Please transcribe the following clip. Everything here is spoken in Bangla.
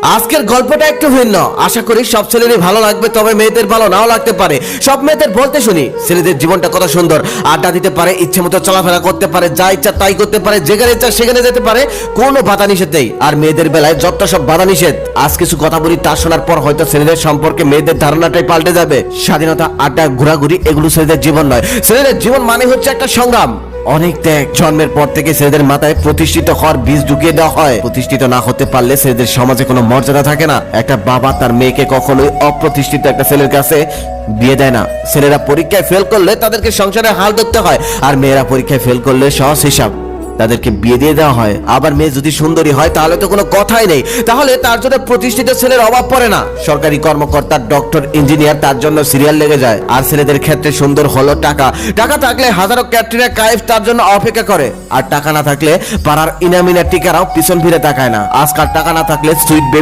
আজকের গল্পটা একটু ভিন্ন। আশা করি সব ছেলেরই ভালো লাগবে, তবে মেয়েদের ভালো নাও লাগতে পারে। সব মেয়েদের বলতে শুনি ছেলেদের জীবনটা কত সুন্দর, আড্ডা দিতে পারে, ইচ্ছে মতো চলাফেরা করতে পারে, যা ইচ্ছা তাই করতে পারে, যেখানে ইচ্ছা সেখানে যেতে পারে, কোনো বাধা নিষেধ নেই। আর মেয়েদের বেলায় যত সব বাধা নিষেধ। আজ কিছু কথা বলি, তা শোনার পর হয়তো ছেলেদের সম্পর্কে মেয়েদের ধারণাটাই পাল্টে যাবে। স্বাধীনতা, আড্ডা, ঘোরাঘুরি এগুলো ছেলেদের জীবন নয়। ছেলেদের জীবন মানে হচ্ছে একটা সংগ্রাম, অনেক ত্যাগ। জন্মের পর থেকে ছেলেদের মাথায় প্রতিষ্ঠিত হওয়ার বীজ ঢুকিয়ে দেওয়া হয়। প্রতিষ্ঠিত না হতে পারলে ছেলেদের সমাজে কোনো মর্যাদা থাকে না। একটা বাবা তার মেয়েকে কখনোই অপ্রতিষ্ঠিত একটা ছেলের কাছে বিয়ে দেয় না। ছেলেরা পরীক্ষায় ফেল করলে তাদেরকে সংসারে হাল ধরতে হয়, আর মেয়েরা পরীক্ষায় ফেল করলে সহজ হিসাব, তাদেরকে বিয়ে দিয়ে দেওয়া হয়। আবার মেয়ে যদি সুন্দরী হয় তাহলে তো কোনো কথাই নেই, তাহলে তার জন্য প্রতিষ্ঠিত ছেলের অভাব পড়ে না। সরকারি কর্মকর্তা, ডক্টর, ইঞ্জিনিয়ার, তার জন্য সিরিয়াল লেগে যায়। আর ছেলেদের ক্ষেত্রে সুন্দর হলো টাকা। টাকা থাকলে হাজারো ক্যাটরিনা কাইফ তার জন্য অপেক্ষা করে, আর টাকা না থাকলে পাড়ার ইনামিনা টিকারাও পিছন ফিরে তাকায় না। আজকাল টাকা না থাকলে সুইট